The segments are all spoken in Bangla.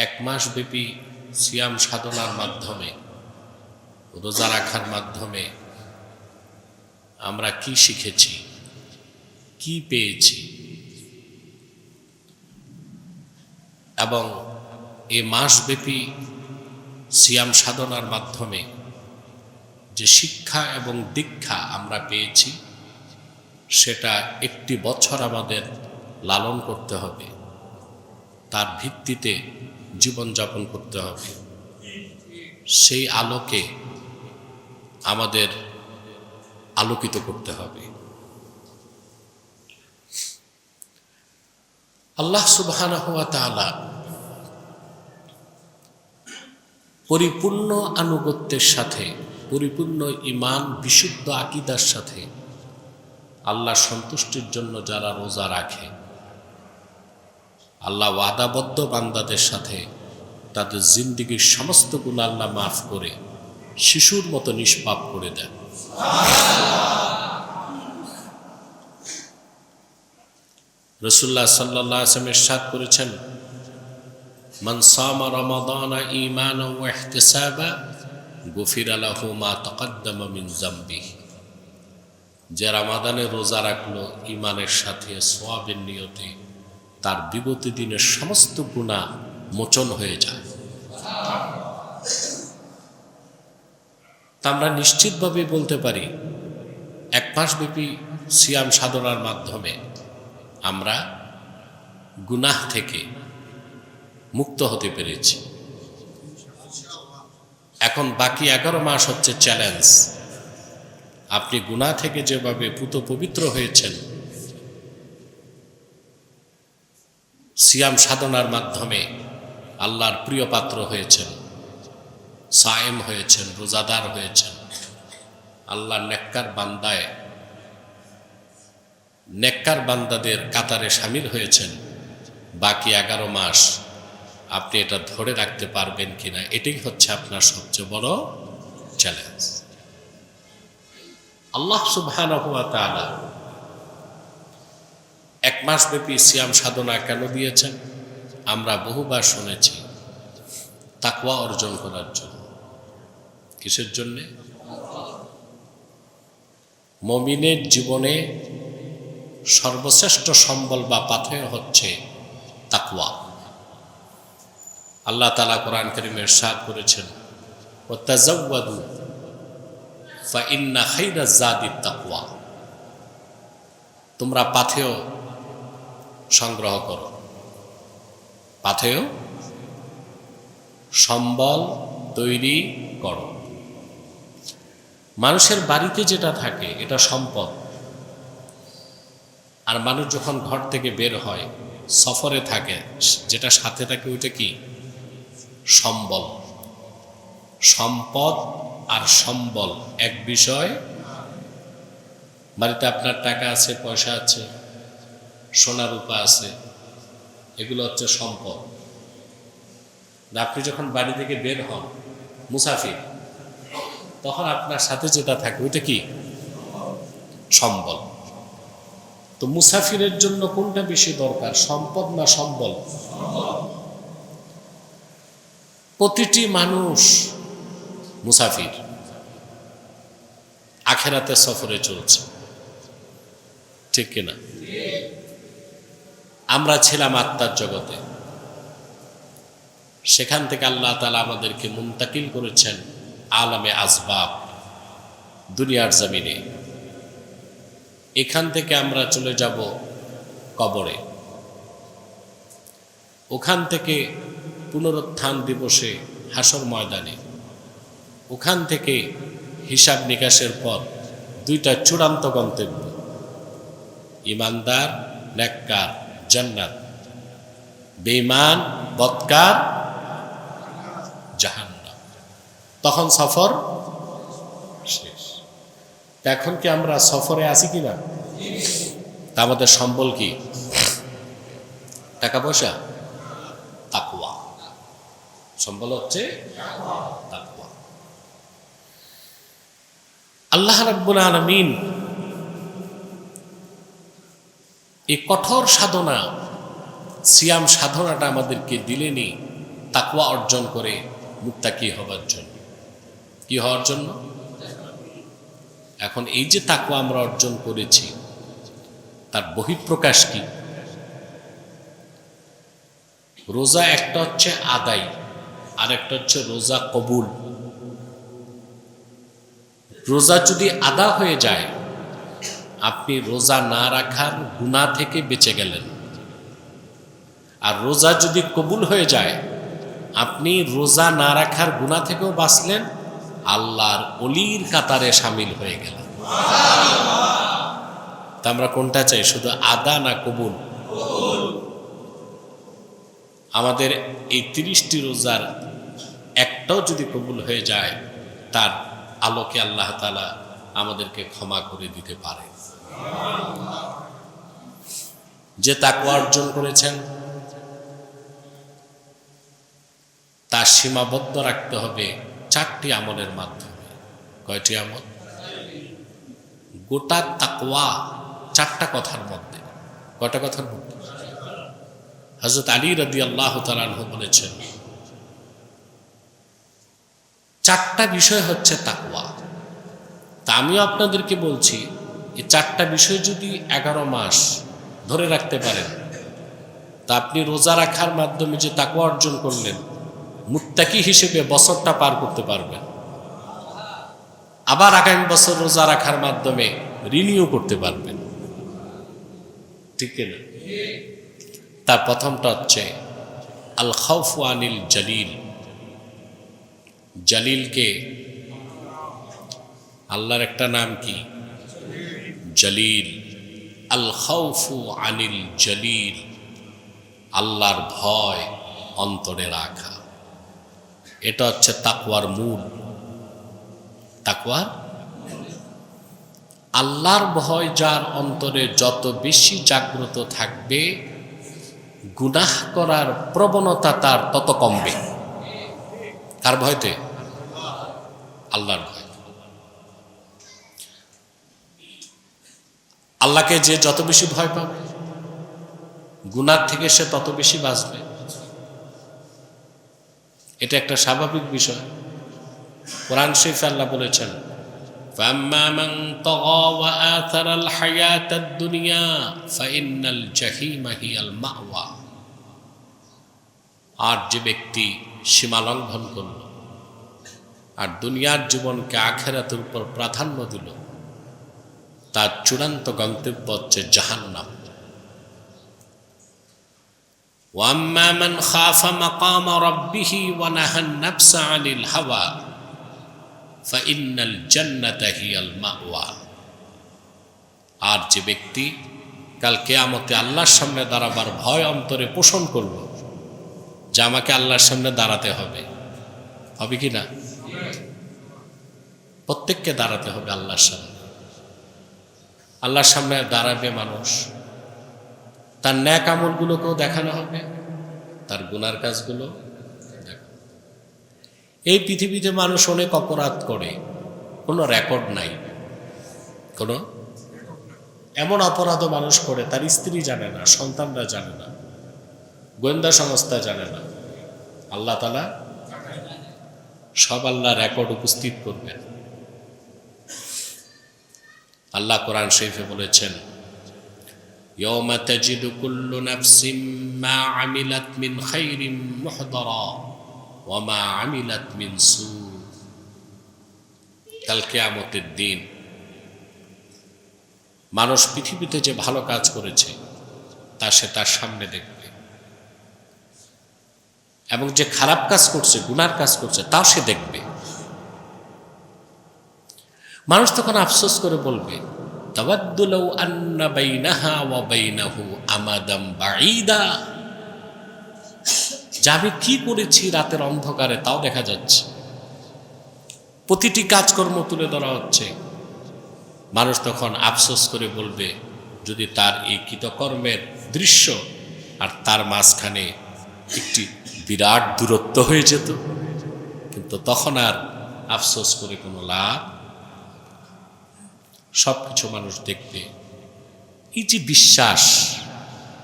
এক মাস ব্যাপী সিয়াম সাধনার মাধ্যমে, রোজা রাখার মাধ্যমে আমরা কি শিখেছি, কি পেয়েছি, এবং এই মাসব্যাপী সিয়াম সাধনার মাধ্যমে যে শিক্ষা এবং দীক্ষা আমরা পেয়েছি, সেটা একটি বছর আমাদের লালন করতে হবে, তার ভিত্তিতে জীবনযাপন করতে হবে। সেই আলোকে আমাদের আলোকিত করতে হবে। আল্লাহ সুবহানাহু ওয়া তাআলা পরিপূর্ণ আনুগত্যের সাথে, পরিপূর্ণ ঈমান, বিশুদ্ধ আকীদার সাথে আল্লাহর সন্তুষ্টির জন্য যারা রোজা রাখে, আল্লাহ ওয়াদাবদ্ধ বান্দাদের সাথে তাদের জিন্দেগীর সমস্ত গুনাহ আল্লাহ মাফ করে শিশুর মতো নিষ্পাপ করে দেন। রাসূলুল্লাহ সাল্লাল্লাহু আলাইহি ওয়াসাল্লাম ইরশাদ করেছেন, মান সামা রমাদানা ঈমানান ওয়া ইহতিসাবা গুফিরা লাহু মা তাকাদ্দামা মিন যামবিহি। যে রমাদানে রোজা রাখলো ঈমানের সাথে, সওয়াবের নিয়তে, তার বিগত দিনের সমস্ত গুনাহ মোচন হয়ে যায়। তা আমরা নিশ্চিতভাবে বলতে পারি, এক মাসব্যাপী সিয়াম সাধনার মাধ্যমে আমরা গুনাহ থেকে মুক্ত হতে পেরেছি। এখন বাকি 11 মাস হচ্ছে চ্যালেঞ্জ। আপনি গুনাহ থেকে যেভাবে পুত পবিত্র হয়েছেন, সিয়াম সাধনার মাধ্যমে আল্লাহর প্রিয় পাত্র হয়েছেন, সায়েম হয়েছেন, রোজাদার হয়েছেন, আল্লাহর নেককার বান্দাদের কাতারে শামিল হয়েছেন, বাকি 11 মাস আপনি এটা ধরে রাখতে পারবেন কিনা, এটাই হচ্ছে আপনার সবচেয়ে বড় চ্যালেঞ্জ। আল্লাহ সুবহানাহু ওয়া তাআলা এক মাসব্যাপী সিয়াম সাধনা কেন দিয়েছেন? আমরা বহুবার শুনেছি, তাকওয়া অর্জন করার জন্য। কিসের জন্যে? মুমিনের জীবনে সর্বশ্রেষ্ঠ সম্বল বা পাথেয় হচ্ছে তাকওয়া। আল্লাহ তাআলা কোরআন কারীমে ইরশাদ করেছেন, ওয়াতাযাওয়াদু ফাইন্না খায়রাজ যাদিত তাকওয়া। তোমরা পাথেয় সংগ্রহ করো, পাথেয় সম্বল তৈরি করো। মানুষের বাড়িতে যেটা থাকে এটা সম্পদ, আর মানুষ যখন ঘর থেকে বের হয়, সফরে থাকে, যেটা সাথে থাকে ওইটা কি? সম্বল। সম্পদ আর সম্বল এক বিষয়। বাড়িতে আপনার টাকা আছে, পয়সা আছে, সোনা রূপা আছে, এগুলো হচ্ছে সম্পদ। আপনি যখন বাড়ি থেকে বের হন মুসাফির, তখন আপনার সাথে যেটা থাকে ওইটা কি? সম্বল। তো মুসাফিরের জন্য কোনটা বেশি দরকার, সম্পদ না সম্বল? প্রতিটি মানুষ মুসাফির, আখিরাতে সফরে চলছে, ঠিক কিনা? আমরা ছিলাম আত্মার জগতে, সেখান থেকে আল্লাহ তাআলা আমাদেরকে মুনতাকিল করেছেন আলামে আসবাব, দুনিয়ার জমিনে। এখান থেকে আমরা চলে যাব কবরে, ওখান থেকে পুনরুত্থান দিবসে হাসর ময়দানে, ওখান থেকে হিসাব নিকাশের পর দুইটা চূড়ান্ত গন্তব্য, ঈমানদার নেককার জান্নাত, বেঈমান বদকার জাহান্নাম। তখন সফর শেষ। এখন কি আমরা সফরে আছি কিনা? তা আমাদের সম্বল কি? টাকা পয়সা? তাকওয়া। সম্বল হচ্ছে তাকওয়া। আল্লাহ রাব্বুল আলামিন এই কঠোর সাধনা, সিয়াম সাধনাটা আমাদেরকে দিলেনই তাকওয়া অর্জন করে মুত্তাকি হওয়ার জন্য। কি হওয়ার জন্য? এখন এই যে তাকওয়া আমরা অর্জন করেছি, তার বহিঃপ্রকাশ কি? রোজা একটা হচ্ছে আদায়, আর একটা হচ্ছে রোজা কবুল। রোজা যদি আদা হয়ে যায়, আপনি রোজা না রাখার গুনাহ থেকে বেঁচে গেলেন। আর রোজা যদি কবুল হয়ে যায়, আপনি রোজা না রাখার গুনাহ থেকেও বাঁচলেন, আল্লাহর ওলির কাতারে শামিল হয়ে গেলেন। তা আমরা কোনটা চাই, শুধু আদা না কবুল? আমাদের এই 30টি রোজার একটাও যদি কবুল হয়ে যায়, তার আলোকে আল্লাহ তাআলা আমাদেরকে ক্ষমা করে দিতে পারে। যে তাকওয়া অর্জন করেছেন তা সীমাবদ্ধ রাখতে হবে 4টি আমলের মাধ্যমে। কয়টি আমল? গোটা তাকওয়া 4টা কথার মধ্যে। কয়টা কথার মধ্যে? হযরত আলী রাদিয়াল্লাহু তাআলা আনহু বলেছেন, 4টা বিষয় হচ্ছে তাকওয়া। তা আমিও আপনাদেরকে বলছি, এই 4টা বিষয় যদি 11 মাস ধরে রাখতে পারেন, তা আপনি রোজা রাখার মাধ্যমে যে তাকওয়া অর্জন করলেন, মুত্তাকি হিসেবে বছরটা পার করতে পারবেন। আবার আগামী বছর রোজা রাখার মাধ্যমে রিনিউ করতে পারবেন। ঠিক না? তার প্রথমটা হচ্ছে আল খাউফু আনিল জালিল। জালিলকে, আল্লাহর একটা নাম কি? জালিল। আল খাউফু আনিল জালিল, আল্লাহর ভয় অন্তরে রাখা। এটা হচ্ছে তাকওয়ার মূল। তাকওয়ার আল্লাহর ভয় যার অন্তরে যত বেশি জাগ্রত থাকবে, গুনাহ করার প্রবণতা তার তত কমবে। কার ভয়তে? আল্লাহর ভয়। আল্লাহকে যে যত বেশি ভয় পাবে, গুনাহ থেকে সে তত বেশি বাঁচবে। এটা একটা স্বাভাবিক বিষয়। কোরআন শরীফে আল্লাহ বলেছেন, فَأَمَّا مَنْ طَغَى وَآثَرَ الْحَيَاةَ الدُّنْيَا فَإِنَّ الْجَحِيمَ هِيَ الْمَأْوَى। আর যে ব্যক্তি সীমা লঙ্ঘন করল আর দুনিয়ার জীবনকে আখিরাতের উপর প্রাধান্য দিল, তার চূড়ান্ত গন্তব্য হচ্ছে জাহান্নাম। وَأَمَّا مَنْ خَافَ مَقَامَ رَبِّهِ وَنَهَى النَّفْسَ عَنِ الْهَوَى فَإِنَّ الْجَنَّةَ هِيَ الْمَأْوَى। আর যে ব্যক্তি কাল কিয়ামতে আল্লাহর সামনে দাঁড়াবার ভয় অন্তরে পোষণ করল, যে আমাকে আল্লাহর সামনে দাঁড়াতে হবে, হবে কি না? প্রত্যেককে দাঁড়াতে হবে আল্লাহর সামনে। আল্লাহর সামনে দাঁড়াবে মানুষ, তার ন্যাক আমলগুলোকেও দেখানো হবে, তার গুনার কাজগুলো দেখানো। এই পৃথিবীতে মানুষ অনেক অপরাধ করে, কোনো রেকর্ড নাই। কোনো এমন অপরাধও মানুষ করে তার স্ত্রী জানে না, সন্তানরা জানে না, গোয়েন্দা সংস্থা জানে না। আল্লাহ তাআলা সব আল্লাহ রেকর্ড উপস্থিত করবেন। আল্লাহ কোরআন শরীফে বলেছেন, يوم تجد كل نفس ما عملت من خير محضرا وما عملت من سوء। কাল কিয়ামতের দিন মানুষ পৃথিবীতে যে ভালো কাজ করেছে তা সে তার সামনে দেখবে, এবং যে খারাপ কাজ করছে, গুনার কাজ করছে, তাও সে দেখবে। মানুষ তখন আফসোস করে বলবে, তাওয়াদ্দু লাউ আন্না বাইনাহা ওয়া বাইনাহু আমাদাম বাঈদা। যা আমি কি করেছি রাতের অন্ধকারে তাও দেখা যাচ্ছে, প্রতিটি কাজকর্ম তুলে ধরা হচ্ছে। মানুষ তখন আফসোস করে বলবে, যদি তার এই কৃতকর্মের দৃশ্য আর তার মাঝখানে একটি বিরাট দূরত্ব হয়ে যেত, কিন্তু তখন আর আফসোস করে কোনো লাভ। সব কিছু মানুষ দেখবে। এই যে বিশ্বাস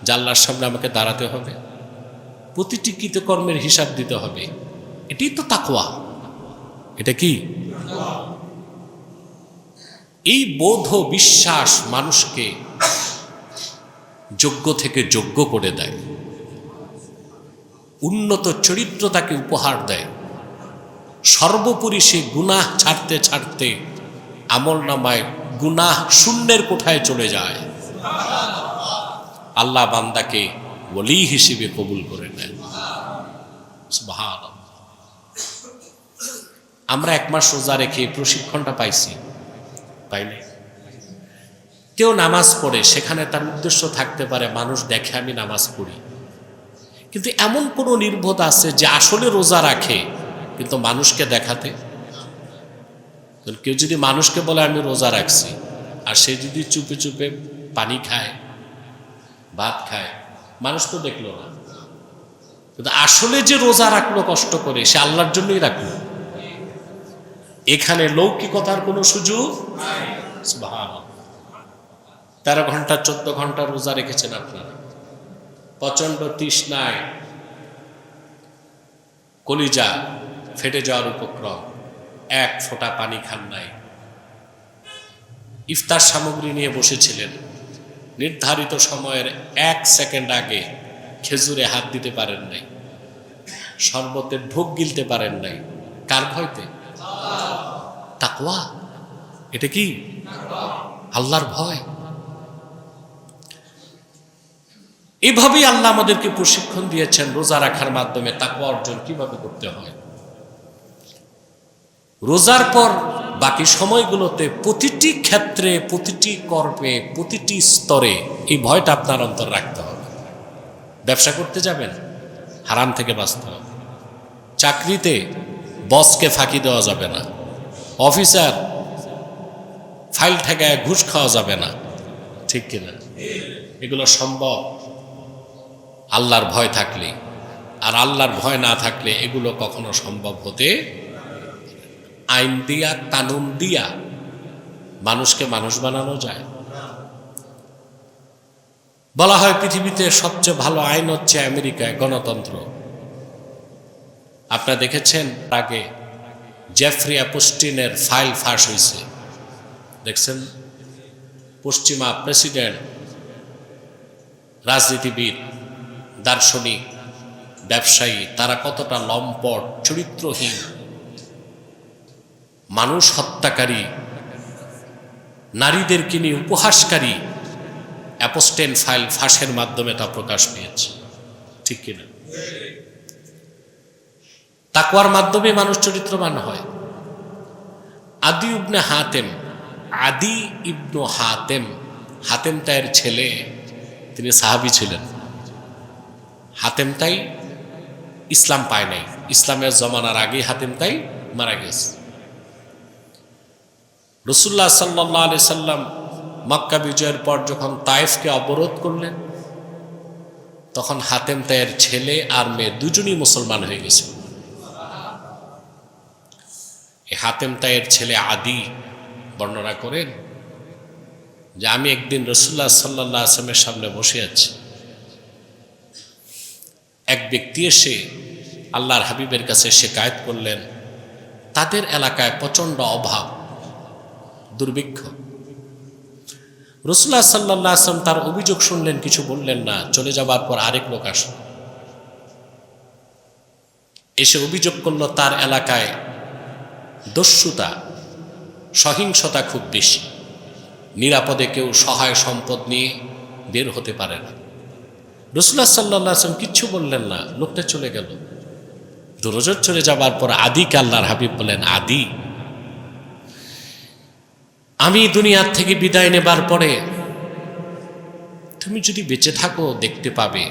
যে আল্লাহর সামনে আমাকে দাঁড়াতে হবে, প্রতিটি কৃতকর্মের হিসাব দিতে হবে। এটাই তো তাকওয়া। এটা কি? এই বোধ বিশ্বাস মানুষকে যোগ্য থেকে যোগ্য করে দেয়, উন্নত চরিত্র তাকে উপহার দেয়। সর্বোপরি সে গুনাহ ছাড়তে ছাড়তে আমলনামায় গুনাহ শূন্যের কোঠায় চলে যায়। আল্লাহ বান্দাকে ওলি হিসেবে কবুল করে নেন। সুবহানাল্লাহ। আমরা 1 মাস রোজা রেখে প্রশিক্ষণটা পাইছি, পাইনি? কেউ নামাজ পড়ে, সেখানে তার উদ্দেশ্য থাকতে পারে মানুষ দেখে আমি নামাজ পড়ি, কিন্তু এমন কোন নির্বোধ আছে যে আসলে রোজা রাখে কিন্তু মানুষকে দেখাতে? কেউ যদি মানুষকে বলে আমি রোজা রাখছি, আর সে যদি চুপে চুপে পানি খায়, ভাত খায়, মানুষ তো দেখলো না, কিন্তু আসলে যে রোজা রাখলো কষ্ট করে, সে আল্লাহর জন্যই রাখলো। এখানে লৌকিকতার কোনো সুযোগ নাই। সুবহানাল্লাহ। 13 ঘন্টা 14 ঘন্টা রোজা রেখেছেন আপনারা, প্রচন্ড তৃষ্ণায় কলিজা ফেটে যাওয়ার উপক্রম, 1 ফোঁটা পানি খান নাই, ইফতার সামগ্রী নিয়ে বসেছিলেন, নির্ধারিত সময়ের 1 সেকেন্ড আগে খেজুরে হাত দিতে পারেন নাই, শরবতের ঢোক গিলতে পারেন নাই। কার ভয়তে? তাকওয়া। এটা কি? আল্লাহর ভয়। এভাবেই আল্লাহ আমাদেরকে প্রশিক্ষণ দিয়েছেন রোজা রাখার মাধ্যমে তাকওয়া অর্জন কিভাবে করতে হয়। রোজার পর বাকি সময়গুলোতে প্রতিটি ক্ষেত্রে, প্রতিটি কর্মে, প্রতিটি স্তরে এই ভয়টা আপনার অন্তর রাখতে হবে। ব্যবসা করতে যাবেন, হারাম থেকে বাঁচতে হবে। চাকরিতে বসকে ফাঁকি দেওয়া যাবে না, অফিসার ফাইল ঠেকায় ঘুষ খাওয়া যাবে না, ঠিক কিনা? এগুলো সম্ভব আল্লাহর ভয় থাকলে। আর আল্লাহর ভয় না থাকলে এগুলো কখনো সম্ভব হতে। আইন দিয়া, কানুন দিয়া মানুষকে মানুষ বানানো যায়? বলা হয় পৃথিবীতে সবচেয়ে ভালো আইন হচ্ছে আমেরিকায়, গণতন্ত্র। আপনারা দেখেছেন আগে জেফ্রি অ্যাপস্টিনের ফাইল ফাঁস হয়েছে, দেখছেন? পশ্চিমা প্রেসিডেন্ট, রাজনীতিবিদ, দার্শনিক, ব্যবসায়ী, তারা কতটা লম্পট, চরিত্রহীন, মানুষ হত্যাকারী, নারীদেরকে নিয়ে উপহাসকারী। অ্যাপস্টেন ফাইল ফাঁসের মাধ্যমে তা প্রকাশ পেয়েছে, ঠিক কিনা? তাকওয়ার মাধ্যমে মানুষ চরিত্রবান হয়। আদি ইবনে হাতেম, আদি ইবনু হাতেম, হাতেম তাইয়ের ছেলে, তিনি সাহাবী ছিলেন। হাতেম তাই ইসলাম পায় নাই, ইসলামের জমানার আগেই হাতেম তাই মারা গেছে। রাসূলুল্লাহ সাল্লাল্লাহু আলাইহি সাল্লাম মক্কা বিজয়ের পর যখন তায়েফকে অবরোধ করলেন, তখন হাতেম তাইয়ের ছেলে আর মেয়ে দুজনই মুসলমান হয়ে গেছে। এই হাতেম তাইয়ের ছেলে আদি বর্ণনা করেন যে আমি একদিন রাসূলুল্লাহ সাল্লাল্লাহু আলাইহি ওয়াসাল্লামের সামনে বসে আছি, এক ব্যক্তি এসে আল্লাহর হাবিবের কাছে শিকায়ত করলেন তাদের এলাকায় প্রচন্ড অভাব, দুর্ভিক্ষ। রাসূলুল্লাহ সাল্লাল্লাহু আলাইহি ওয়াসাল্লাম তার অভিযোগ শুনলেন, কিছু বললেন না। চলে যাবার পর আরেক লোক আসলো, এসে অভিযোগ করলো তার এলাকায় দস্যুতা, সহিংসতা খুব বেশি, নিরাপদে কেউ সহায় সম্পদ নিয়ে বের হতে পারে না। রাসূলুল্লাহ সাল্লাল্লাহু আলাইহি ওয়াসাল্লাম কিচ্ছু বললেন না, লোকটা চলে গেল। দূরজোর চলে যাবার পর আদিকে আল্লাহর হাবিব বলেন, আদি, আমি দুনিয়ার থেকে বিদায় নেবার পরে তুমি যদি বেঁচে থাকো দেখতে পাবে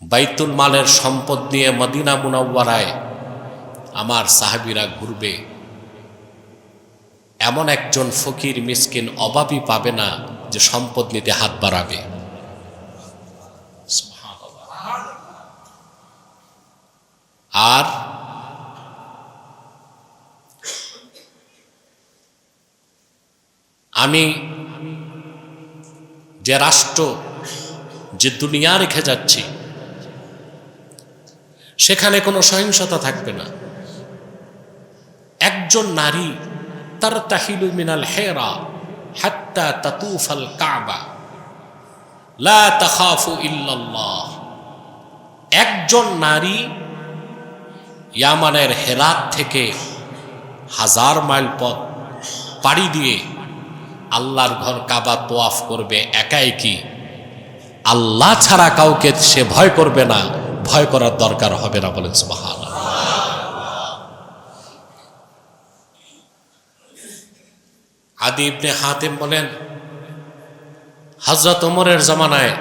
বাইতুল মালের সম্পদ নিয়ে মদিনা মুনাওয়ারায় আমার সাহাবীরা ঘুরবে, এমন একজন ফকির মিসকিন অভাবী পাবে না যে সম্পদ নিতে হাত বাড়াবে। আর আমি যে রাষ্ট্র, যে দুনিয়া রেখে যাচ্ছি সেখানে কোনো সহিংসতা থাকবে না। একজন নারী তারতাহিলু মিনাল হেরা হাত্তা তাতুফাল কাবা লা তাখাফু ইল্লাল্লাহ। একজন নারী ইয়ামানের হেরাত থেকে 1000 মাইল পথ পাড়ি দিয়ে আল্লাহর ঘর কাবা তোয়াফ করবে একাই, কি আল্লাহ ছাড়া কাউকে সে ভয় করবে না, ভয় করার দরকার হবে না। বলেন সুবহানাল্লাহ। আদি ইবনে হাতেম বলেন, হযরত ওমরের জামানায়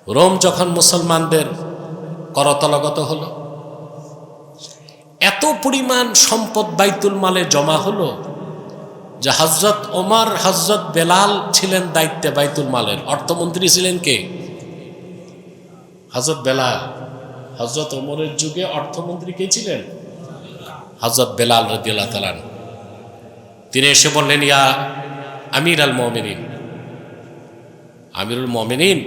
রোম যখন মুসলমানদের করতলগত হলো, এত পরিমাণ সম্পদ বাইতুল মালে জমা হলো যে হযরত ওমর, হযরত বেলাল ছিলেন দায়িত্বে বাইতুল মালের। অর্থমন্ত্রী ছিলেন কে? হযরত বেলাল। হযরত ওমরের যুগে অর্থমন্ত্রী কে ছিলেন? হযরত বেলাল রাদিয়াল্লাহু তাআলা। তিনি এসে বললেন, ইয়া আমির আল মুমিনিন, আমিরুল মুমিনিন,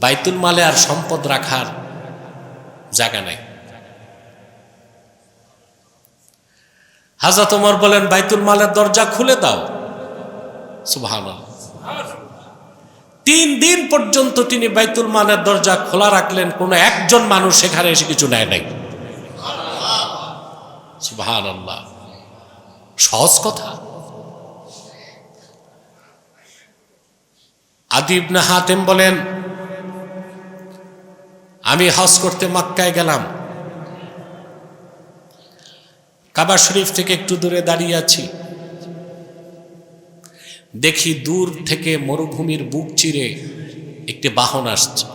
বাইতুল মালে আর সম্পদ রাখার জায়গা নাই। হযরত ওমর বলেন, বাইতুল মালের দরজা খুলে দাও। সুবহানাল্লাহ। 3 দিন পর্যন্ত তিনি বাইতুল মালের দরজা খোলা রাখলেন, কোনো একজন মানুষ সেখানে এসে কিছু নেয় নাই। সুবহানাল্লাহ। সহজ কথা। আদি ইবনে হাতেম বলেন, আমি হজ করতে মক্কায় গেলাম, কাবা শরীফ থেকে একটু দূরে দাঁড়িয়ে আছি, দেখি দূর থেকে মরুভূমির বুক চিরে একটি বাহন আসছে।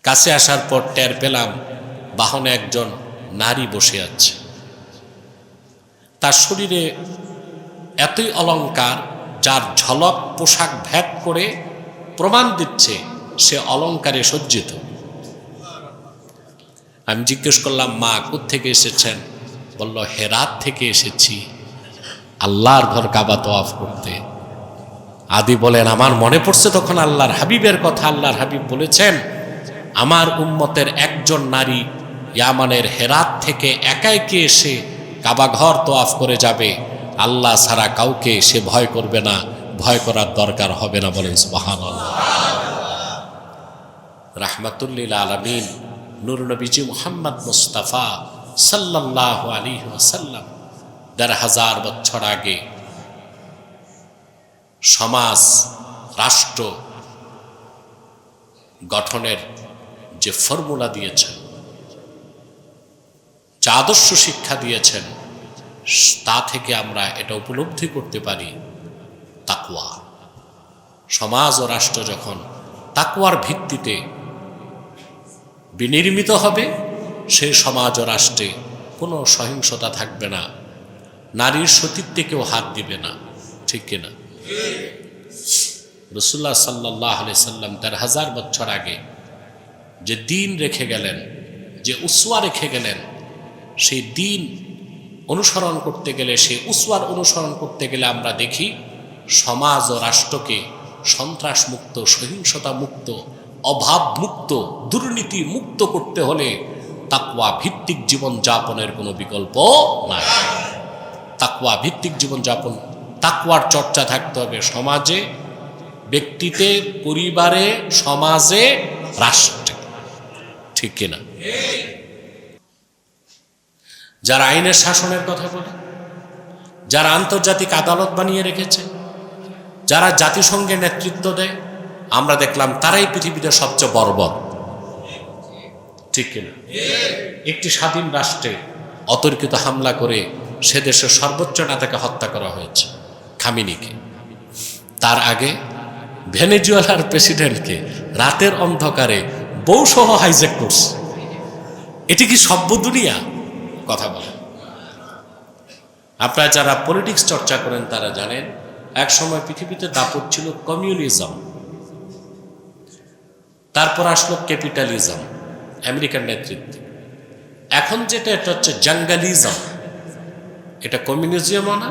কাছে আসার পর টের পেলাম বাহনে একজন নারী বসে আছে। তার শরীরে এতই অলংকার যার ঝলক পোশাক ভেদ করে প্রমাণ দিচ্ছে সে অলংকারে সজ্জিত। আমি জিজ্ঞেস করলাম, মা কোত্থেকে এসেছেন? বলল, হেরাত থেকে এসেছি আল্লাহর ঘর কাবা তোয়াফ করতে। আদি বলেন, আমার মনে পড়ছে তখন আল্লাহর হাবিবের কথা। আল্লাহর হাবিব বলেছেন, আমার উম্মতের একজন নারী ইয়ামানের হেরাত থেকে একাই কে এসে কাবা ঘর তোয়াফ করে যাবে, আল্লাহ ছাড়া কাউকে সে ভয় করবে না, ভয় করার দরকার হবে না। বলেন সুবহানাল্লাহ। রাহমাতুল লিল আলামিন নূর নবীজি মুহাম্মদ মুস্তাফা সাল্লাল্লাহু আলাইহি ওয়াসাল্লাম ১৫০০ বছর আগে সমাজ রাষ্ট্র গঠনের যে ফর্মুলা দিয়েছেন, যা আদর্শ শিক্ষা দিয়েছেন, তা থেকে আমরা এটা উপলব্ধি করতে পারি তাকওয়া। সমাজ ও রাষ্ট্র যখন তাকওয়ার ভিত্তিতে বিনির্মিত হবে, সেই সমাজ ও রাষ্ট্রে কোনো সহিংসতা থাকবে না, নারীর সতীত্বে কেউ হাত দিবে না। ঠিক কিনা? রাসূলুল্লাহ সাল্লাল্লাহু আলাইহি সাল্লাম ১৩,০০০ বছর আগে যে দিন রেখে গেলেন, যে উসওয়া রেখে গেলেন, সেই দিন অনুসরণ করতে গেলে, সেই উসওয়ার অনুসরণ করতে গেলে আমরা দেখি সমাজ ও রাষ্ট্রকে সন্ত্রাস মুক্ত, সহিংসতা মুক্ত, অভাব মুক্ত, দুর্নীতি মুক্ত করতে হলে তাকওয়া ভিত্তিক জীবন যাপনের কোনো বিকল্প নাই। তাকওয়া ভিত্তিক জীবন যাপন, তাকওয়ার চর্চা থাকতে হবে সমাজে, ব্যক্তিতে, পরিবারে, সমাজে, রাষ্ট্রে। ঠিক কিনা? যারা আইনের শাসনের কথা বলে, যারা আন্তর্জাতিক আদালত বানিয়ে রেখেছে, যারা জাতিসংঘে নেতৃত্ব দেয়, আমরা দেখলাম তারাই পৃথিবীতে সবচেয়ে বর্বর। ঠিক কিনা? একটি স্বাধীন রাষ্ট্রে অতর্কিত হামলা করে সে দেশের সর্বোচ্চ নেতাকে হত্যা করা হয়েছে, খামিনিকে। তার আগে ভেনেজুয়েলার প্রেসিডেন্টকে রাতের অন্ধকারে বউসহ হাইজ্যাক করছে। এটি কি সভ্য দুনিয়া? কথা বলেন। আপনারা যারা পলিটিক্স চর্চা করেন তারা জানেন, এক সময় পৃথিবীতে দাপট ছিল কমিউনিজম, তারপর আসলো ক্যাপিটালিজম আমেরিকার নেতৃত্বে। এখন যেটা, এটা হচ্ছে জাঙ্গালিজম। এটা কমিউনিজমও না,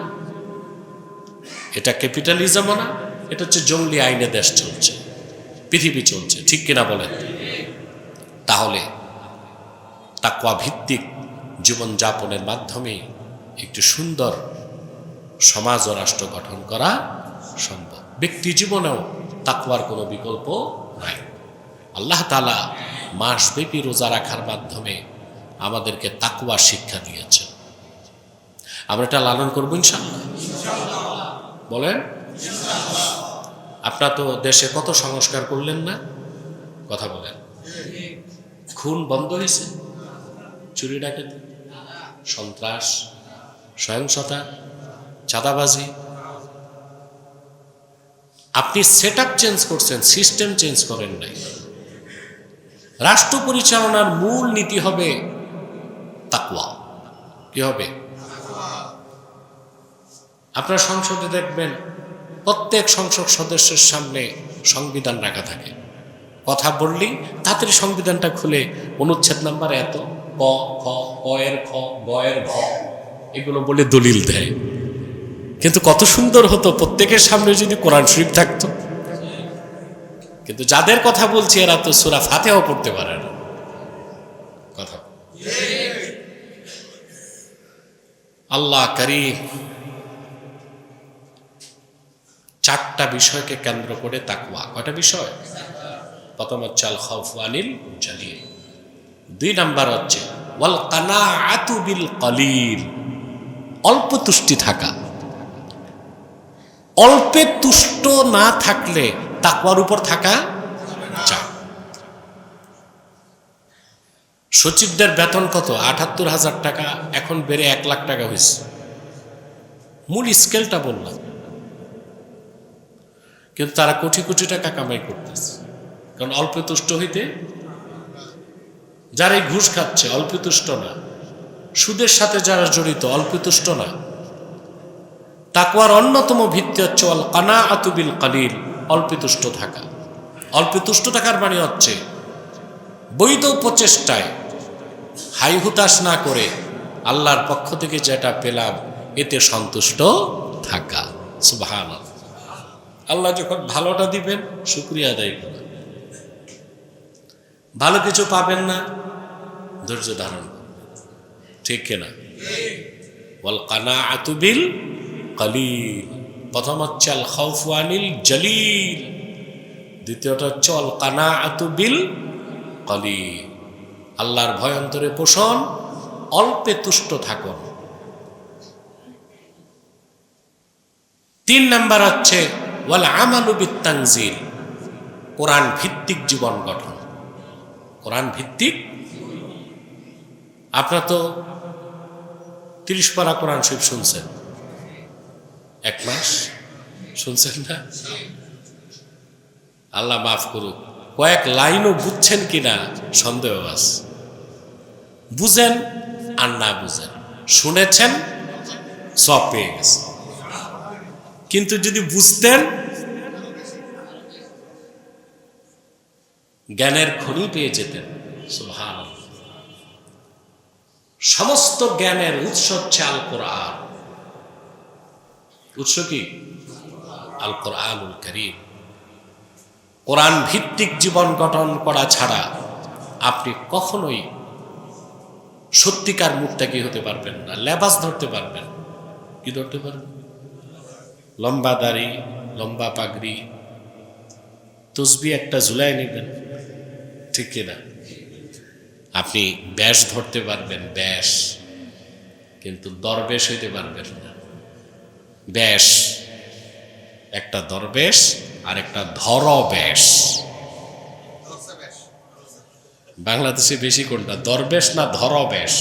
এটা ক্যাপিটালিজমও না, এটা হচ্ছে জঙ্গলি আইনে দেশ চলছে, পৃথিবী চলছে, ঠিক কিনা বলেন? তাহলে তাকওয়া ভিত্তিক জীবনযাপনের মাধ্যমে একটি সুন্দর সমাজ ও রাষ্ট্র গঠন করা সম্ভব। ব্যক্তি জীবনেও তাকওয়ার কোনো বিকল্প নাই। আল্লাহ তাআলা মাসব্যাপী রোজা রাখার মাধ্যমে আমাদেরকে তাকওয়া শিক্ষা দিয়েছেন। আমরা এটা লালন করবো ইনশাআল্লাহ। বলেন, আপনারা তো দেশে কত সংস্কার করলেন না? কথা বলেন। খুন বন্ধ হয়েছে, চুরি ডাকাতি, সন্ত্রাস, সহিংসতা, চাঁদাবাজি। আপনি সেট আপ চেঞ্জ করছেন, সিস্টেম চেঞ্জ করেন নাই। রাষ্ট্র পরিচালনার মূল নীতি হবে তাকওয়া। কি হবে? আপনার সংসদে দেখবেন প্রত্যেক সংসদ সদস্যের সামনে সংবিধান রাখা থাকে। কথা বললেই তাড়াতাড়ি সংবিধানটা খুলে অনুচ্ছেদ নাম্বার এত, ক খ, ক এর খ, গ এর ঘ, এগুলো বলে দলিল দেয়। কিন্তু কত সুন্দর হতো প্রত্যেকের সামনে যদি কোরআন শরীফ থাকতো। কিন্তু যাদের কথা বলছি এরা তো সূরা ফাতিহাও পড়তে পারে না। কথা আল্লাহ কারীম চারটা বিষয়কে কেন্দ্র করে তাকওয়া। কয়টা বিষয়? প্রথম হচ্ছে আল খাউফু আনিল জালিল, 2 নাম্বার হচ্ছে ওয়াল কানাআতু বিল কলিল, অল্প তুষ্টি থাকা। অল্পে তুষ্ট না থাকলে তাকওয়ার উপর থাকা যায়। সচিবদের বেতন কত? ৭৮,০০০ টাকা, এখন বেড়ে 1 লাখ টাকা হয়েছে। মূল স্কেলটা বললাম, কিন্তু তারা কোটি কোটি টাকা কামাই করতেছে। কারণ অল্প তুষ্ট হইতে, যারা ঘুষ খাচ্ছে অল্প তুষ্ট না, সুদের সাথে যারা জড়িত অল্প তুষ্ট না। তাকওয়ার অন্যতম ভিত্তি হচ্ছে ওয়াল কানাআতু বিল কলিল, অল্প তুষ্ট থাকা। অল্প তুষ্ট থাকার মানে হচ্ছে বৈধ প্রচেষ্টায় হাই হুতাশ না করে আল্লাহর পক্ষ থেকে যেটা পেলাম এতে সন্তুষ্ট থাকা। সুবহানাল্লাহ। আল্লাহ যখন ভালোটা দিবেন শুকরিয়া আদায় করা, ভালো কিছু পাবেন না ধৈর্য ধারণ, ঠিক কিনা? ওয়াল কানাআতু বিল কলিল, প্রথম হচ্ছে আল খাউফু আনিল জালিল, দ্বিতীয়টা হচ্ছে আল কানাআতু বিল কলিল, আল্লাহর ভয় অন্তরে পোষণ, অল্পে তুষ্ট থাকুন। 3 নাম্বার হচ্ছে ওয়াল আমালু বিত তানজিল, কোরআন ভিত্তিক জীবন গঠন। কোরআন ভিত্তিক, আপনারা তো 30 পারা কোরআন শরীফ শুনছেন, 1 মাস শুনছেন না? আল্লাহ মাফ করুক, কয়েক লাইনও বুঝছেন কিনা সন্দেহ আছে। বুঝেন আর না বুঝেন, শুনেছেন সব পেয়ে গেছে। কিন্তু যদি বুঝতেন জ্ঞানের খনি পেয়ে যেতেন। সুবহানাল্লাহ। সমস্ত জ্ঞানের উৎস হচ্ছে আল কোরআন। উৎস কি? আল কোরআনুল কারীম। কোরআন ভিত্তিক জীবন গঠন করা ছাড়া আপনি কখনোই সত্যিকার মুত্তাকি হতে পারবেন না। লেবাস ধরতে পারবেন, কি ধরতে পারবেন? লম্বা দাড়ি, লম্বা পাগড়ি, তসবিহ একটা ঝুলাই নেবেন, ঠিক কিনা? আপনি ব্যাস ধরতে পারবেন, ব্যাস, কিন্তু দরবেশ হইতে পারবেন না। ব্যাস একটা, দরবেশ আর একটা ধরবেশ। বাংলাদেশে বেশি কোনটা, দরবেশ না ধরবেশ?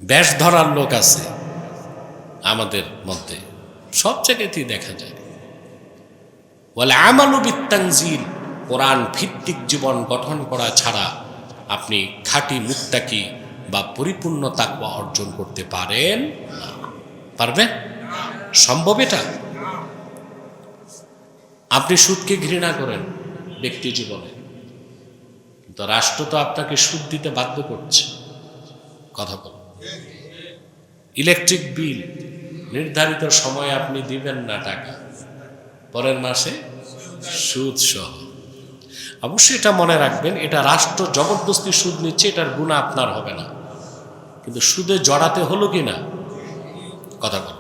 ব্যাস ধরার লোক আছে আমাদের মধ্যে, সব জায়গাতেই দেখা যায়। ওয়াল আমালু বিত তানজিল, কোরআন ভিত্তিক জীবন গঠন করা ছাড়া আপনি খাঁটি মুত্তাকি বা পরিপূর্ণ তাকওয়া অর্জন করতে পারেন না। পারবেন? সম্ভব এটা? আপনি সুদকে ঘৃণা করেন ব্যক্তি জীবনে, কিন্তু রাষ্ট্র তো আপনাকে সুদ দিতে বাধ্য করছে। কথা বল। ইলেকট্রিক বিল নির্ধারিত সময়ে আপনি দিবেন না টাকা, পরের মাসে সুদ সহ। অবশ্যই এটা মনে রাখবেন, এটা রাষ্ট্র জবরদস্তি সুদ নিচ্ছে, এটার গুনাহ আপনার হবে না, কিন্তু সুদে জড়াতে হলো কি না, কথা বল।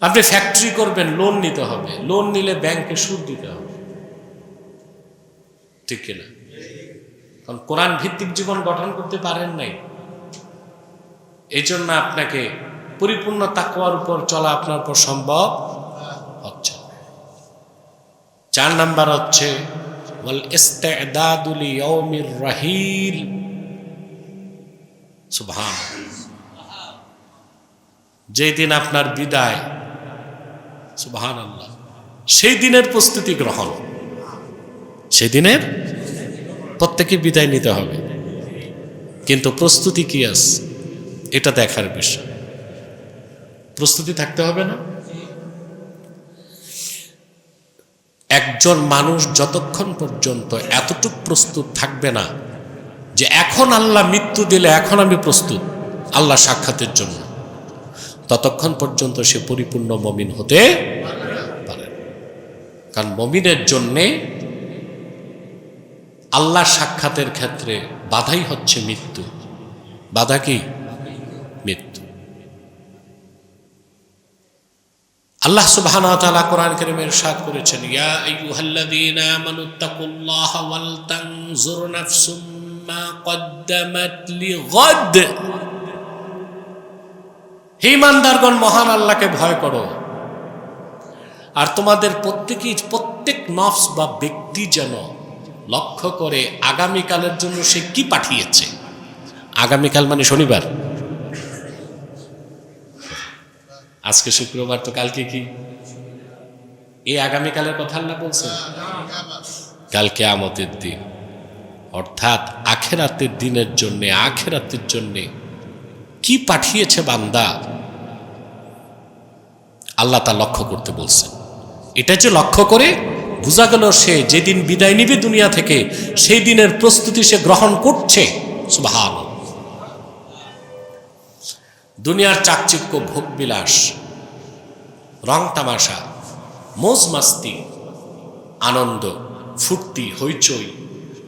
আপনি ফ্যাক্টরি করবেন, লোন নিতে হবে, লোন নিলে ব্যাংকে সুদ দিতে হবে, ঠিক কিনা? কারণ কোরআন ভিত্তিক জীবন গঠন করতে পারেন নাই, এই জন্য আপনাকে পরিপূর্ণ তাকওয়ার উপর চলা আপনার উপর সম্ভব হচ্ছে। 4 নাম্বার হচ্ছে ওয়াল ইস্তিদাদু লিয়াউমির রাহিল। সুবহানাল্লাহ, যেই দিন আপনার বিদায়, সুবহানাল্লাহ, সেই দিনের প্রস্তুতি গ্রহণ। সেই দিনের প্রত্যেকে বিদায় নিতে হবে, কিন্তু প্রস্তুতি কি আছে এটা দেখার বিষয়। প্রস্তুতি থাকতে হবে না? একজন মানুষ যতক্ষণ পর্যন্ত এতটুকু প্রস্তুত থাকবে না যে এখন আল্লাহ মৃত্যু দিলে এখন আমি প্রস্তুত আল্লাহ সাক্ষাতের জন্য, ততক্ষণ পর্যন্ত সে পরিপূর্ণ মুমিন হতে পারে। কারণ মুমিনের জন্যে আল্লাহ সাক্ষাতের ক্ষেত্রে বাধাই হচ্ছে মৃত্যু। বাধা কি? মৃত্যু। আল্লাহ সুবহানাহু ওয়া তাআলা কোরআন কারীমে ইরশাদ করেছেন, ইয়া আইয়ুহাল্লাযীনা আমানুত্তাকুল্লাহা ওয়াল তানজুর নাফসুম মা কদ্দামাত লিগাদ। হে ঈমানদারগণ, মহান আল্লাহকে ভয় করো, আর তোমাদের প্রত্যেক নফস বা ব্যক্তি যেন লক্ষ্য করে আগামীকালের জন্য সে কি পাঠিয়েছে। আগামীকাল মানে শনিবার, আজকে শুক্রবার, তো কালকে কি? এই আগামীকালের কথা আল্লাহ বলছেন, কাল কিয়ামতের দিন, অর্থাৎ আখিরাতের দিনের জন্য, আখিরাতের জন্য কি পাঠিয়েছে বান্দা, আল্লাহ তা লক্ষ্য করতে বলছেন। এটা যে লক্ষ্য করে বোঝা গেল সে যেদিন বিদায় নিবে দুনিয়া থেকে, সেই দিনের প্রস্তুতি সে গ্রহণ করছে। সুবহানাল্লাহ। দুনিয়ার চাকচিক্য, ভোগ বিলাস, রং তামাশা, মৌজ মাস্তি, আনন্দ, ফুর্তি, হইচই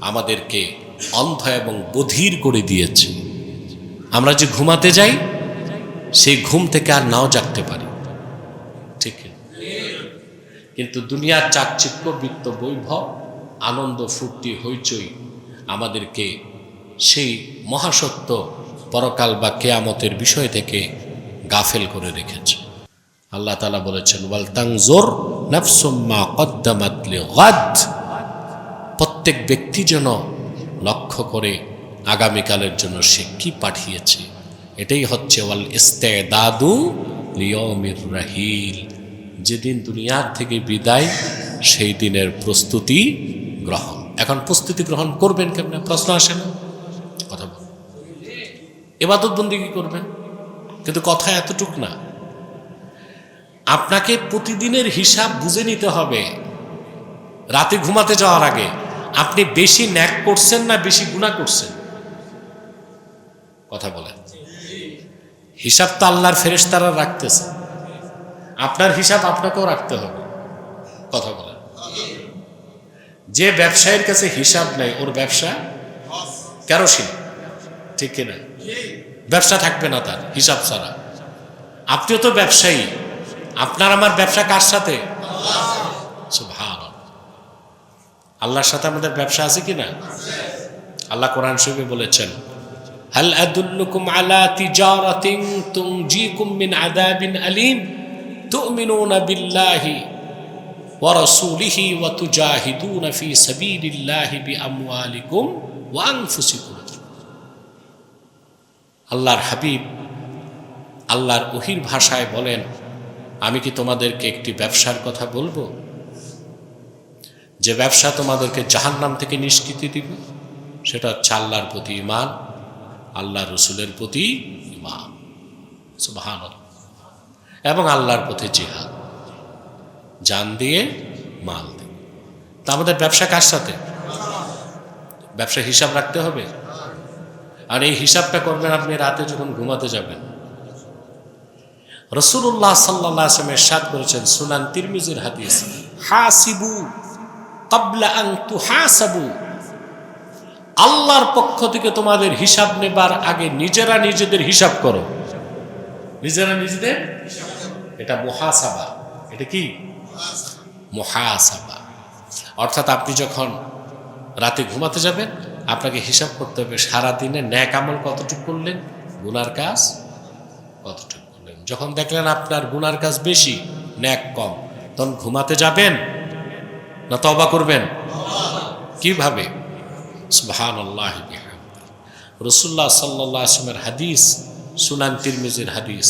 আমাদেরকে অন্ধ এবং বধির করে দিয়েছে। আমরা যে ঘুমাতে যাই, সেই ঘুম থেকে আর নাও জাগতে পারি, ঠিক? কিন্তু দুনিয়ার চাকচিক্য, বৃত্ত বৈভব, আনন্দ, ফুর্তি, হইচই আমাদেরকে সেই মহাসত্য পরকাল বা কিয়ামতের বিষয় থেকে গাফেল করে রেখেছে। আল্লাহ তাআলা বলেছেন, ওয়াল তানজুর নাফসুম মা কদ্দামাত লিগাদ। প্রত্যেক ব্যক্তি যেন লক্ষ্য করে আগামীকালের জন্য সে কি পাঠিয়েছে। এটাই হচ্ছে ওয়াল ইস্তিদাদু লিয়াউমির রাহিল। যেদিন দুনিয়ার থেকে বিদায়, সেই দিনের প্রস্তুতি গ্রহণ। এখন প্রস্তুতি গ্রহণ করবেন কেমনে? প্রশ্ন আসে না? কথা বল। ইবাদত বন্দেগী করবেন, কিন্তু কথা এতটুক না, আপনাকে প্রতিদিনের হিসাব বুঝে নিতে হবে। রাতে ঘুমাতে যাওয়ার আগে আপনি বেশি ন্যাক করছেন না বেশি গুনাহ করছেন? কথা বলেন। হিসাব তো আল্লাহর ফেরেশতারা রাখতেছে, আপনার হিসাব আপনাকেও রাখতে হবে। কথা বলেন। যে ব্যবসায়ীর কাছে হিসাব নাই, ওর ব্যবসা কেরোসিন, ঠিক কিনা? ব্যবসা থাকবে না তার হিসাব ছাড়া। আপনিও তো ব্যবসায়ী, আপনার আমার ব্যবসা কার সাথে? সুবহানাল্লাহ। আল্লাহর সাথে আমাদের ব্যবসা আছে কিনা? আল্লাহ কোরআন শরীফে বলেছেন, হাল আদুল্লুকুম আলা তিজারাতিন তুনজিকুম মিন আযাবিন আলীম তুমিনুনা বিল্লাহি ওয়া রাসূলিহি ওয়া তুজাহিদুনা ফি সাবিলিল্লাহি বিআমওয়ালিকুম ওয়া আনফুসিকুম। আল্লাহর হাবিব আল্লাহর ওহীর ভাষায় বলেন, আমি কি তোমাদেরকে একটি ব্যবসার কথা বলবো, যে ব্যবসা তোমাদেরকে জাহান্নাম থেকে নিষ্কৃতি দিবে? সেটা হচ্ছে আল্লাহর প্রতি ঈমান, আল্লাহ রসুলের প্রতি ঈমান, সুবহানাল্লাহ, এবং আল্লাহর পথে জিহাদ, জান দিয়ে মাল দিয়ে। তা আমাদের ব্যবসা কার সাথে? ব্যবসা হিসাব রাখতে হবে। আর এই হিসাবটা করবেন আপনি রাতে যখন ঘুমাতে যাবেন। রাসূলুল্লাহ সাল্লাল্লাহু আলাইহি ওয়াসাল্লাম ইরশাদ করেছেন, সুনান তিরমিজির হাদিস, হাসিবু ক্বাবলা আন তুহাসাবু, আল্লাহর পক্ষ থেকে তোমাদের হিসাব নেবার আগে নিজেরা নিজেদের হিসাব করো। নিজেরা নিজেদের, এটা মুহাসাবা। এটা কি? মুহাসাবা। অর্থাৎ আপনি যখন রাতে ঘুমাতে যাবেন, আপনাকে হিসাব করতে হবে সারাদিনে নেক আমল কতটুকু করলেন, গুনার কাজ কতটুকু করলেন। যখন দেখলেন আপনার গুনার কাজ বেশি, নেক কম, তখন ঘুমাতে যাবেন না তওবা করবেন? কিভাবে? সুবহানাল্লাহি বিহামদিহি। রাসূলুল্লাহ সাল্লাল্লাহু আলাইহি ওয়াসাল্লামের হাদিস, সুনান তিরমিজির হাদিস,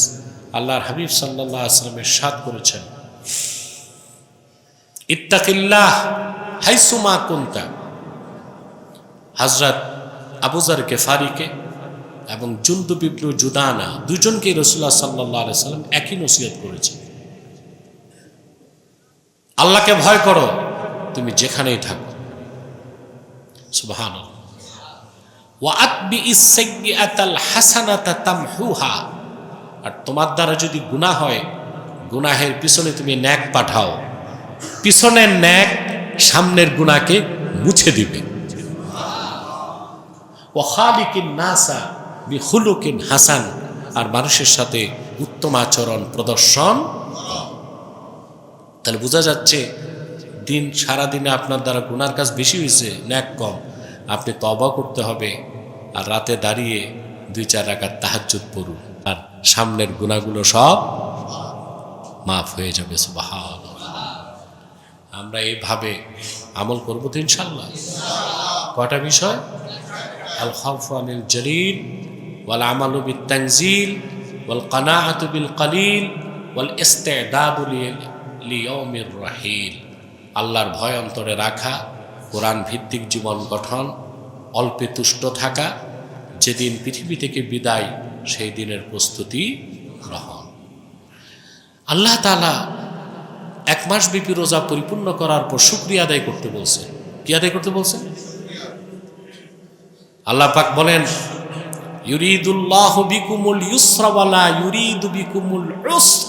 আল্লাহর হাবিব সাল্লাল্লাহু আলাইহি ওয়াসাল্লাম ইরশাদ করেছেন, ইত্তাকিল্লাহ হাইসুমা কুনতা। হযরত আবু যর গিফারিকে এবং জুনদুব ইবনে জুদানা দুজনকে রাসূলুল্লাহ সাল্লাল্লাহু আলাইহি ওয়াসাল্লাম একই নসিহত করেছেন, আল্লাহকে ভয় করো তুমি যেখানেই থাকো। সুবহানাল্লাহ। ওয়া আতবিইস সাইয়্যাতাল হাসানাতা তামহুহা, আর তোমার দ্বারা যদি গুনাহ হয়, গুনাহের পিছনে তুমি নেক পাঠাও, পিছনের নেক সামনের গুনাহকে মুছে দিবে। ওয়া খালিকিন নাসা বিখুলুকিন হাসান, আর মানুষের সাথে উত্তম আচরণ প্রদর্শন। তাহলে বোঝা যাচ্ছে দিন সারাদিনে আপনার দ্বারা গুনার কাজ বেশি হয়েছে, নেক কম, আপনি তওবা করতে হবে, আর রাতে দাঁড়িয়ে 2-4 রাকাত তাহাজ্জুদ পড়ুন, আর সামনের গুনাহগুলো সব মাফ হয়ে যাবে। সুবহানাল্লাহ। আমরা এইভাবে আমল করব তো ইনশাআল্লাহ। কয়টা বিষয়? আল খাউফু আনিল জলিল, ওয়াল আমালু বিত তানজিল, ওয়াল কানাআতু বিল কলিল, ওয়াল ইস্তিদাদু লিয়াউমির রাহিল। আল্লাহর ভয় অন্তরে রাখা, কোরআন ভিত্তিক জীবন গঠন, অল্পে তুষ্ট থাকা, যেদিন পৃথিবী থেকে বিদায় সেই দিনের প্রস্তুতি গ্রহণ। আল্লাহ তাআলা 1 মাস ব্যাপী রোজা পরিপূর্ণ করার পর শুকরিয়া আদায় করতে বলছেন। কি আদায় করতে বলছেন? আল্লাহ পাক বলেন, ইউরিদুল্লাহু বিকুমুল ইউসরা ওয়া লা ইউরিদু বিকুমুল উসর।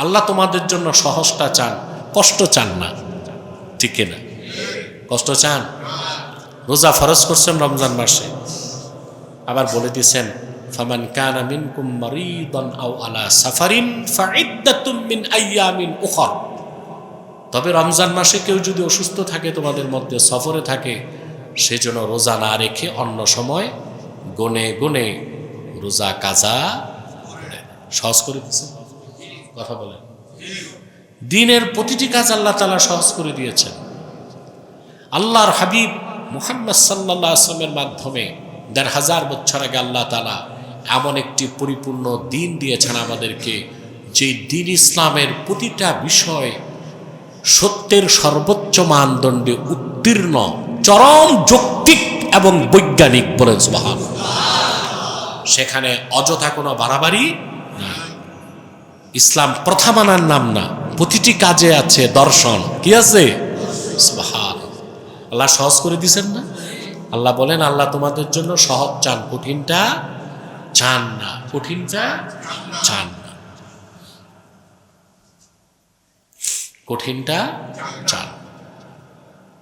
আল্লাহ তোমাদের জন্য সহজটা চান, কষ্ট চান না। ঠিক না? কষ্ট চান? রোজা ফরজ করছেন রমজান মাসে, আবার বলে দিয়েছেন, ফামান কানা মিনকুম মারিদান আও আলা সাফারিন ফাইদ্দাতুম মিন আইয়ামিন উখর। তবে রমজান মাসে কেউ যদি অসুস্থ থাকে, তোমাদের মধ্যে সফরে থাকে, সেজন্য রোজা না রেখে অন্য সময় গুনে গুনে রোজা কাজা সহজ করে দিয়েছেন। কথা বলেন। দিনের প্রতিটি কাজ আল্লাহ তাআলা সহজ করে দিয়েছেন। আল্লাহর হাবিব মুহাম্মদ সাল্লাল্লাহু আলাইহি ওয়াসাল্লামের মাধ্যমে ১৫০০ বছর আগে আল্লাহ তাআলা এমন একটি পরিপূর্ণ দিন দিয়েছেন আমাদেরকে, যে দিন ইসলামের প্রতিটা বিষয় সত্যের সর্বোচ্চ মানদণ্ডে উত্তীর্ণ, চরম যৌক্তিক এবং বৈজ্ঞানিক। বলেন সুবহানাল্লাহ। সেখানে অযথা কোনো বাড়াবাড়ি নাই। ইসলাম প্রথা মানার নাম না, প্রতিটি কাজে আছে দর্শন। কি আছে? সুবহানাল্লাহ। আল্লাহ সহজ করে দিয়েছেন না? আল্লাহ বলেন, আল্লাহ তোমাদের জন্য সহজ চান, কঠিনটা চান না। কঠিনটা চান না, কঠিনটা চান।